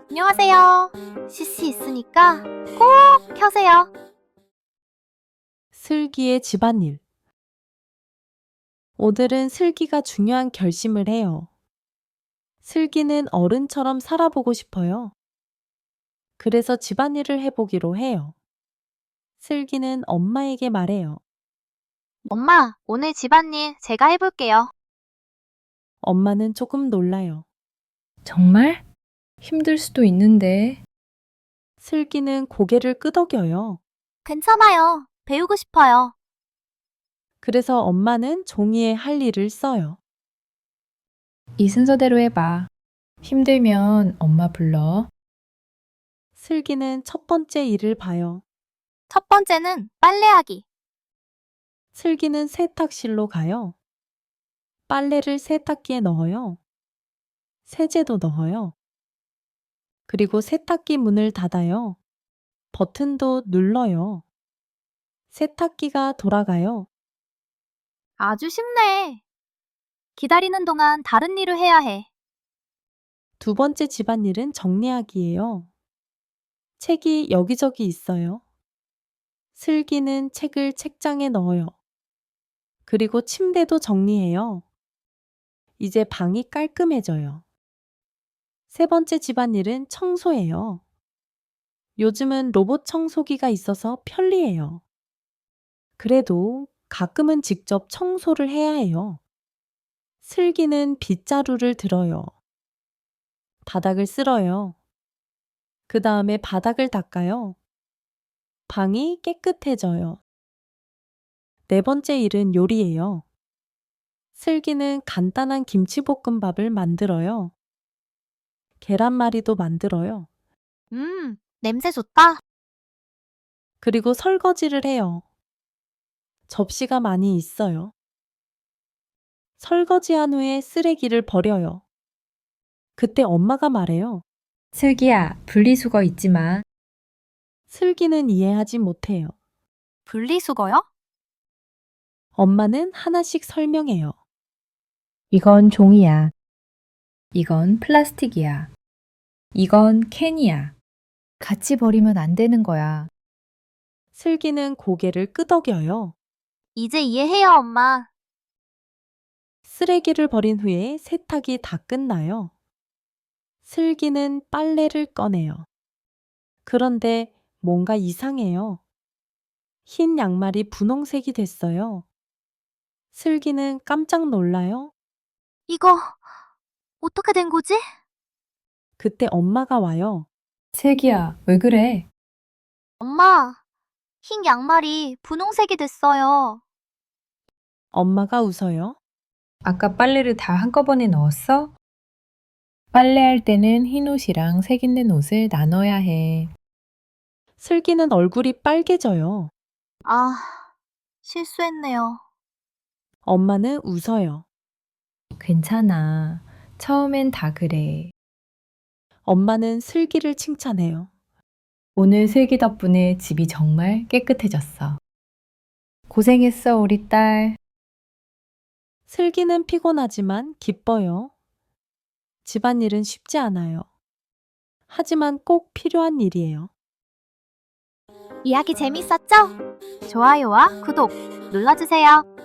안녕하세요. CC 있으니까 꼭 켜세요. 슬기의 집안일. 오늘은 슬기가 중요한 결심을 해요. 슬기는 어른처럼 살아보고 싶어요. 그래서 집안일을 해보기로 해요. 슬기는 엄마에게 말해요. 엄마, 오늘 집안일 제가 해볼게요. 엄마는 조금 놀라요. 정말? 힘들 수도 있는데. 슬기는 고개를 끄덕여요. 괜찮아요. 배우고 싶어요. 그래서 엄마는 종이에 할 일을 써요. 이 순서대로 해봐. 힘들면 엄마 불러. 슬기는 첫 번째 일을 봐요. 첫 번째는 빨래하기. 슬기는 세탁실로 가요. 빨래를 세탁기에 넣어요. 세제도 넣어요. 그리고 세탁기 문을 닫아요. 버튼도 눌러요. 세탁기가 돌아가요. 아주 쉽네. 기다리는 동안 다른 일을 해야 해. 두 번째 집안일은 정리하기예요. 책이 여기저기 있어요. 슬기는 책을 책장에 넣어요. 그리고 침대도 정리해요. 이제 방이 깔끔해져요. 세 번째 집안일은 청소예요. 요즘은 로봇 청소기가 있어서 편리해요. 그래도 가끔은 직접 청소를 해야 해요. 슬기는 빗자루를 들어요. 바닥을 쓸어요. 그 다음에 바닥을 닦아요. 방이 깨끗해져요. 네 번째 일은 요리예요. 슬기는 간단한 김치볶음밥을 만들어요. 계란말이도 만들어요. 냄새 좋다. 그리고 설거지를 해요. 접시가 많이 있어요. 설거지한 후에 쓰레기를 버려요. 그때 엄마가 말해요. 슬기야, 분리수거 잊지 마. 슬기는 이해하지 못해요. 분리수거요? 엄마는 하나씩 설명해요. 이건 종이야. 이건 플라스틱이야. 이건 캔이야. 같이 버리면 안 되는 거야. 슬기는 고개를 끄덕여요. 이제 이해해요, 엄마. 쓰레기를 버린 후에 세탁이 다 끝나요. 슬기는 빨래를 꺼내요. 그런데 뭔가 이상해요. 흰 양말이 분홍색이 됐어요. 슬기는 깜짝 놀라요. 이거 어떻게 된 거지? 그때 엄마가 와요. 슬기야, 왜 그래? 엄마, 흰 양말이 분홍색이 됐어요. 엄마가 웃어요. 아까 빨래를 다 한꺼번에 넣었어? 빨래할 때는 흰 옷이랑 색 있는 옷을 나눠야 해. 슬기는 얼굴이 빨개져요. 아, 실수했네요. 엄마는 웃어요. 괜찮아. 처음엔 다 그래. 엄마는 슬기를 칭찬해요. 오늘 슬기 덕분에 집이 정말 깨끗해졌어. 고생했어, 우리 딸. 슬기는 피곤하지만 기뻐요. 집안일은 쉽지 않아요. 하지만 꼭 필요한 일이에요. 이야기 재밌었죠? 좋아요와 구독 눌러주세요.